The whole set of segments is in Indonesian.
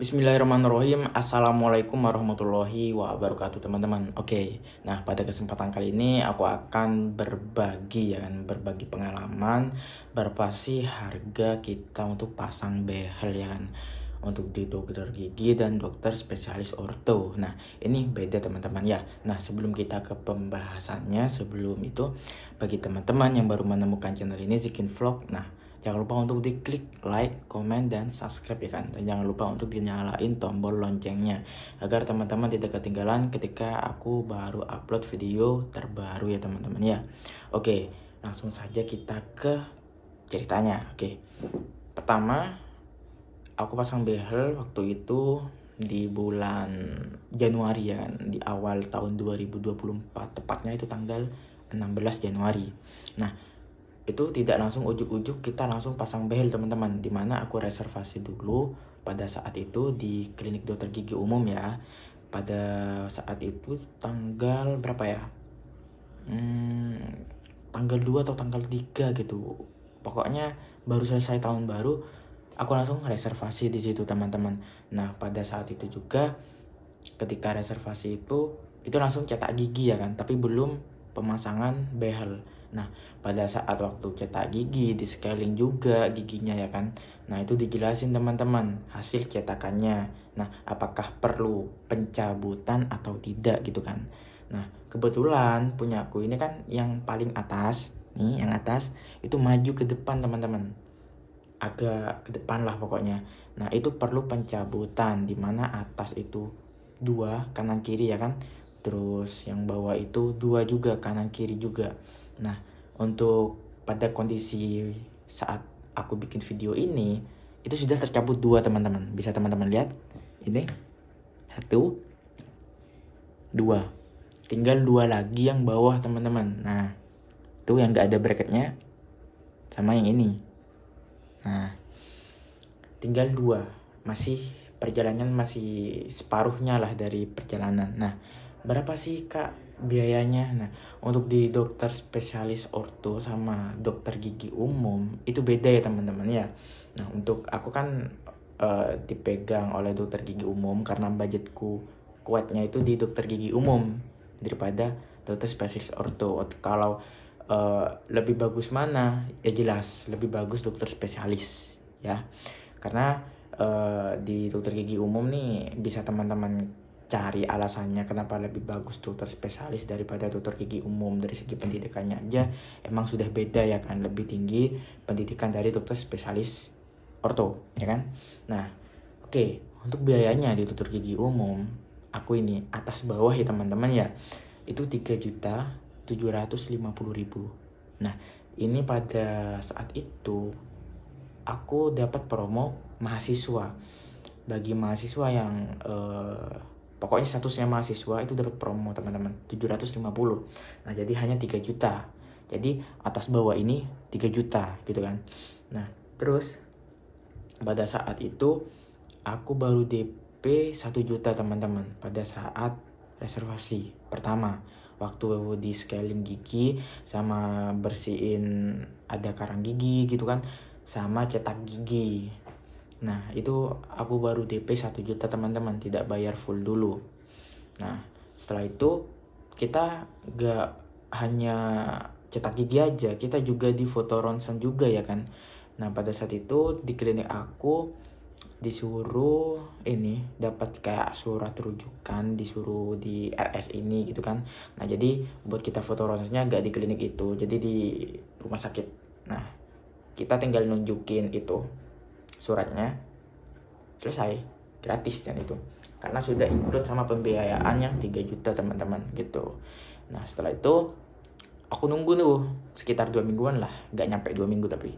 Bismillahirrahmanirrahim. Assalamualaikum warahmatullahi wabarakatuh teman-teman. Oke, nah pada kesempatan kali ini aku akan berbagi pengalaman berapa sih harga kita untuk pasang behel ya kan, untuk di dokter gigi dan dokter spesialis orto. Nah ini beda teman-teman ya. Nah sebelum kita ke pembahasannya, sebelum itu bagi teman-teman yang baru menemukan channel ini Zikin Vlog, nah jangan lupa untuk diklik like, komen, dan subscribe ya kan. Dan jangan lupa untuk dinyalain tombol loncengnya agar teman-teman tidak ketinggalan ketika aku baru upload video terbaru ya teman-teman ya. Oke, langsung saja kita ke ceritanya. Oke, pertama aku pasang behel waktu itu di bulan Januari ya kan, di awal tahun 2024, tepatnya itu tanggal 16 Januari. Nah itu tidak langsung ujuk-ujuk kita langsung pasang behel teman-teman, dimana aku reservasi dulu pada saat itu di klinik dokter gigi umum ya. Pada saat itu tanggal berapa ya, tanggal 2 atau tanggal 3 gitu, pokoknya baru selesai tahun baru aku langsung reservasi di situ teman-teman. Nah pada saat itu juga ketika reservasi itu langsung cetak gigi ya kan, tapi belum pemasangan behel. Nah pada saat waktu cetak gigi, di scaling juga giginya ya kan, nah itu dijelasin teman-teman hasil cetakannya, nah apakah perlu pencabutan atau tidak gitu kan. Nah kebetulan punya aku ini kan yang paling atas nih, yang atas itu maju ke depan teman-teman, agak ke depan lah pokoknya. Nah itu perlu pencabutan, dimana atas itu 2 kanan kiri ya kan, terus yang bawah itu 2 juga kanan kiri juga. Nah untuk pada kondisi saat aku bikin video ini itu sudah tercabut 2 teman-teman, bisa teman-teman lihat ini 1 2, tinggal 2 lagi yang bawah teman-teman. Nah itu yang gak ada bracketnya sama yang ini. Nah tinggal 2, masih perjalanan masih separuhnya lah dari perjalanan. Nah berapa sih kak biayanya? Nah untuk di dokter spesialis orto sama dokter gigi umum itu beda ya teman-teman ya. Nah untuk aku kan dipegang oleh dokter gigi umum karena budgetku kuatnya itu di dokter gigi umum daripada dokter spesialis orto. Kalau lebih bagus mana, ya jelas lebih bagus dokter spesialis ya, karena di dokter gigi umum nih bisa teman-teman cari alasannya kenapa lebih bagus dokter spesialis daripada dokter gigi umum. Dari segi pendidikannya aja emang sudah beda ya kan, lebih tinggi pendidikan dari dokter spesialis orto ya kan. Nah oke, untuk biayanya di dokter gigi umum aku ini atas bawah ya teman-teman ya, itu 3.750.000. Nah ini pada saat itu aku dapat promo mahasiswa. Bagi mahasiswa yang pokoknya statusnya mahasiswa itu dapat promo teman-teman 750. Nah jadi hanya 3 juta, jadi atas bawah ini 3 juta gitu kan. Nah terus pada saat itu aku baru DP 1 juta teman-teman pada saat reservasi pertama, waktu di scaling gigi sama bersihin ada karang gigi gitu kan, sama cetak gigi. Nah itu aku baru DP 1 juta teman-teman, tidak bayar full dulu. Nah setelah itu kita gak hanya cetak gigi aja, kita juga di foto ronsen juga ya kan. Nah pada saat itu di klinik aku disuruh ini dapat kayak surat rujukan, disuruh di RS ini gitu kan. Nah jadi buat kita foto ronsennya gak di klinik itu, jadi di rumah sakit. Nah kita tinggal nunjukin itu suratnya, selesai, gratis dan itu karena sudah include sama pembiayaan yang 3 juta teman-teman gitu. Nah setelah itu aku nunggu tuh sekitar 2 mingguan lah, gak nyampe 2 minggu, tapi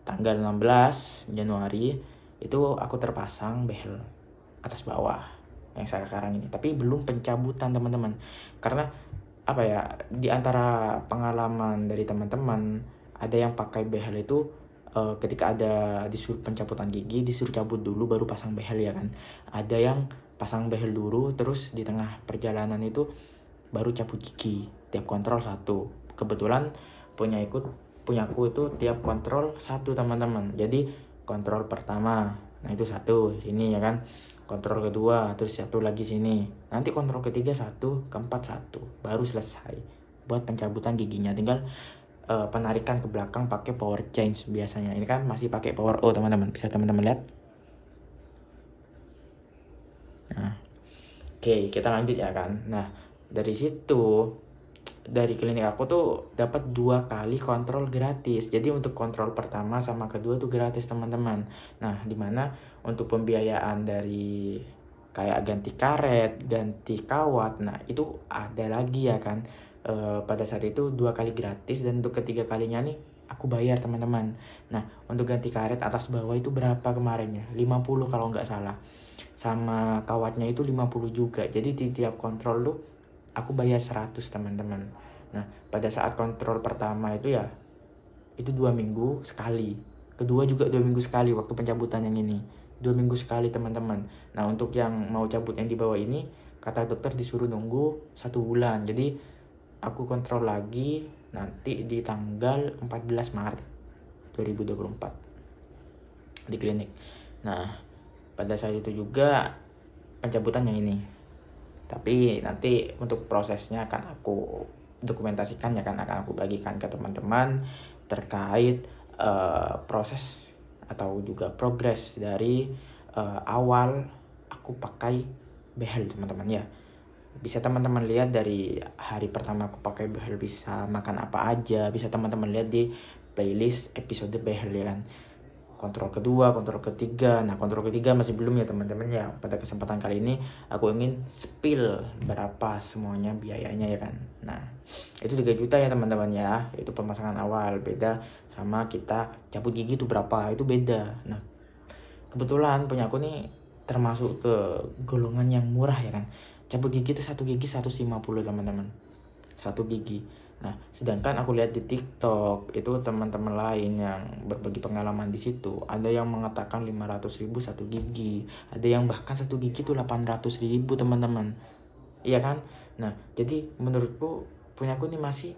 tanggal 16 Januari itu aku terpasang behel atas bawah yang sekarang ini, tapi belum pencabutan teman-teman. Karena apa ya, di antara pengalaman dari teman-teman ada yang pakai behel itu ketika ada disuruh pencabutan gigi disuruh cabut dulu baru pasang behel ya kan. Ada yang pasang behel dulu terus di tengah perjalanan itu baru cabut gigi, tiap kontrol 1. Kebetulan punyaku itu tiap kontrol 1 teman-teman. Jadi kontrol pertama Nah itu satu sini ya kan, kontrol kedua, terus satu lagi sini, nanti kontrol ketiga satu, keempat satu, baru selesai buat pencabutan giginya. Tinggal penarikan ke belakang pakai power change biasanya. Ini kan masih pakai power O teman-teman, bisa teman-teman lihat. Nah oke, kita lanjut ya kan. Nah dari situ, dari klinik aku tuh dapat 2 kali kontrol gratis. Jadi untuk kontrol pertama sama kedua tuh gratis teman-teman. Nah dimana untuk pembiayaan dari kayak ganti karet, ganti kawat, nah itu ada lagi ya kan. Pada saat itu 2 kali gratis, dan untuk ketiga kalinya nih aku bayar teman-teman. Nah untuk ganti karet atas bawah itu berapa kemarinnya? 50 kalau nggak salah. Sama kawatnya itu 50 juga. Jadi di tiap kontrol tuh aku bayar 100 teman-teman. Nah pada saat kontrol pertama itu ya, itu 2 minggu sekali. Kedua juga 2 minggu sekali waktu pencabutan yang ini. 2 minggu sekali teman-teman. Nah untuk yang mau cabut yang di bawah ini, kata dokter disuruh nunggu 1 bulan. Jadi aku kontrol lagi nanti di tanggal 14 Maret 2024 di klinik. Nah pada saat itu juga pencabutan yang ini. Tapi nanti untuk prosesnya akan aku dokumentasikan ya kan, akan aku bagikan ke teman-teman terkait proses atau juga progres dari awal aku pakai behel teman-teman ya. Bisa teman-teman lihat dari hari pertama aku pakai behel bisa makan apa aja, bisa teman-teman lihat di playlist episode behel ya kan. Kontrol kedua, kontrol ketiga. Nah kontrol ketiga masih belum ya teman-teman ya. Pada kesempatan kali ini aku ingin spill berapa semuanya biayanya ya kan. Nah itu 3 juta ya teman-teman ya. Itu pemasangan awal, beda sama kita cabut gigi itu berapa, itu beda. Nah kebetulan punya aku nih termasuk ke golongan yang murah ya kan. Cabut gigi itu 1 gigi 150 teman-teman, 1 gigi. Nah, sedangkan aku lihat di TikTok itu teman-teman lain yang berbagi pengalaman di situ, ada yang mengatakan 500.000 1 gigi, ada yang bahkan 1 gigi itu 800.000 teman-teman. Iya kan? Nah, jadi menurutku punya aku ini masih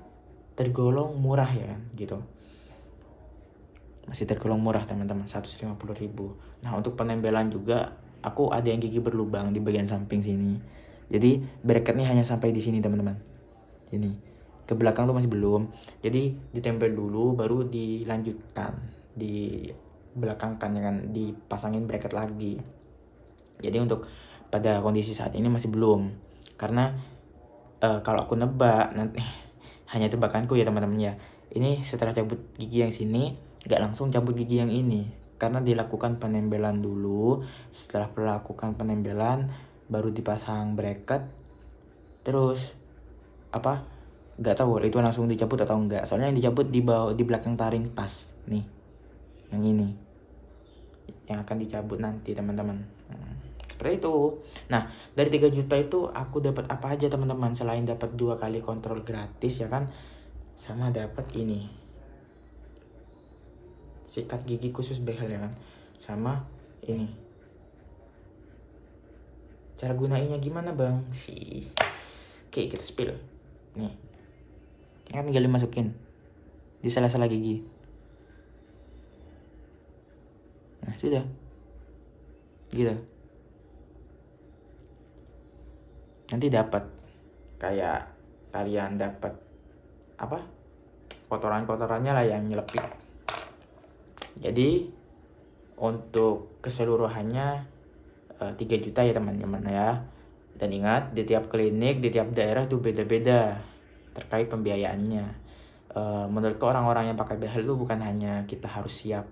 tergolong murah ya kan, gitu. Masih tergolong murah teman-teman, 150.000. Nah, untuk penempelan juga aku ada yang gigi berlubang di bagian samping sini. Jadi bracketnya hanya sampai di sini teman-teman. Ini ke belakang tuh masih belum, jadi ditempel dulu baru dilanjutkan di belakang kan ya kan, dipasangin bracket lagi. Jadi untuk pada kondisi saat ini masih belum, karena kalau aku nebak nanti hanya tebakanku ya teman-teman ya, ini setelah cabut gigi yang sini gak langsung cabut gigi yang ini, karena dilakukan penempelan dulu. Setelah melakukan penempelan baru dipasang bracket, terus apa nggak tahu itu langsung dicabut atau enggak, soalnya yang dicabut di bawah, di belakang taring pas nih, yang ini yang akan dicabut nanti teman-teman. Seperti itu. Nah dari 3 juta itu aku dapat apa aja teman-teman, selain dapat 2 kali kontrol gratis ya kan, sama dapat ini sikat gigi khusus behel ya kan, sama ini. Cara gunainnya gimana bang sih? Oke kita spill nih kan, tinggal dimasukin di sela-sela gigi. Nah sudah gitu. Nanti dapat kayak kalian dapat apa, kotoran-kotorannya lah yang nyelepit. Jadi untuk keseluruhannya 3 juta ya teman-teman ya. Dan ingat di tiap klinik, di tiap daerah itu beda-beda terkait pembiayaannya. Menurutku orang-orang yang pakai behel itu bukan hanya kita harus siap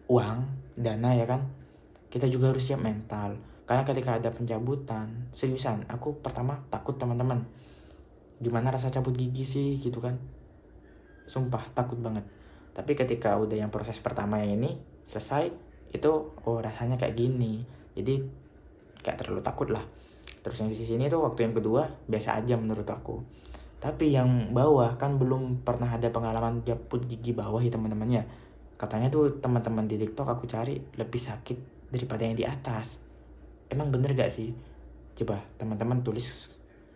uang, dana ya kan, kita juga harus siap mental. Karena ketika ada pencabutan, seriusan aku pertama takut teman-teman, gimana rasa cabut gigi sih gitu kan, sumpah takut banget. Tapi ketika udah yang proses pertama yang ini selesai, itu oh rasanya kayak gini, jadi kayak terlalu takut lah. Terus yang di sini tuh waktu yang kedua biasa aja menurut aku. Tapi yang bawah kan belum pernah ada pengalaman cabut gigi bawah ya teman-teman ya. Katanya tuh teman-teman di TikTok aku cari lebih sakit daripada yang di atas. Emang bener gak sih? Coba teman-teman tulis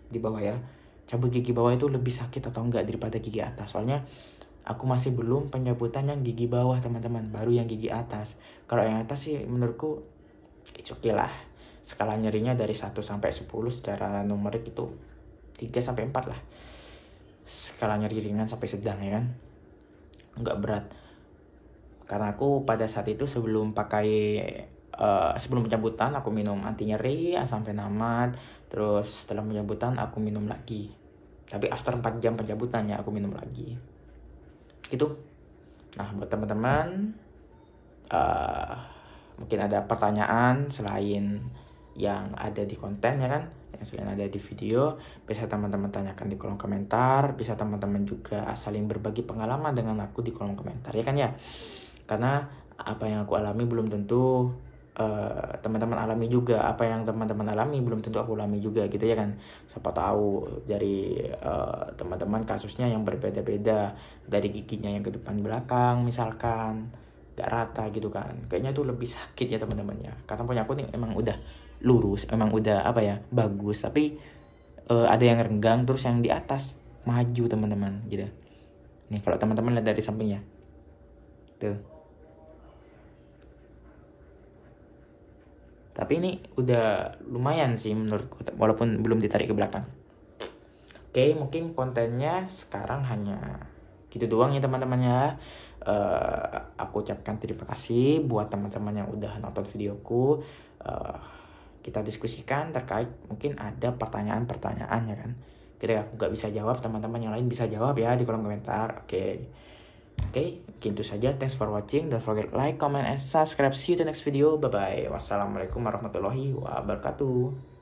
di bawah ya, cabut gigi bawah itu lebih sakit atau enggak daripada gigi atas. Soalnya Aku masih belum pencabutan yang gigi bawah teman-teman, baru yang gigi atas. Kalau yang atas sih menurutku it's okay lah. Skala nyerinya dari 1 sampai 10 secara numerik itu 3 sampai 4 lah. Skala nyeri ringan sampai sedang ya kan. Enggak berat. Karena aku pada saat itu sebelum sebelum pencabutan aku minum anti nyeri, asam penamat. Terus setelah pencabutan aku minum lagi. Tapi after 4 jam pencabutannya aku minum lagi. Gitu. Nah buat teman-teman mungkin ada pertanyaan selain yang ada di konten ya kan, yang selain ada di video, bisa teman-teman tanyakan di kolom komentar. Bisa teman-teman juga saling berbagi pengalaman dengan aku di kolom komentar ya kan ya. Karena apa yang aku alami belum tentu teman-teman alami juga. Apa yang teman-teman alami belum tentu aku alami juga gitu ya kan. Siapa tahu dari teman-teman kasusnya yang berbeda-beda, dari giginya yang ke depan belakang misalkan gak rata gitu kan, kayaknya tuh lebih sakit ya teman-teman ya. Karena punya aku nih emang udah lurus, emang udah apa ya, bagus, tapi ada yang renggang, terus yang di atas maju teman-teman gitu. Nih kalau teman-teman lihat dari sampingnya tuh. Tapi ini udah lumayan sih menurutku, walaupun belum ditarik ke belakang. Oke, mungkin kontennya sekarang hanya gitu doang ya teman-teman ya. Aku ucapkan terima kasih buat teman-teman yang udah nonton videoku. Kita diskusikan terkait mungkin ada pertanyaan-pertanyaan ya kan. Ketika aku gak bisa jawab, teman-teman yang lain bisa jawab ya di kolom komentar. Oke, mungkin itu saja. Thanks for watching. Don't forget like, comment, and subscribe. See you to the next video. Bye bye. Wassalamualaikum warahmatullahi wabarakatuh.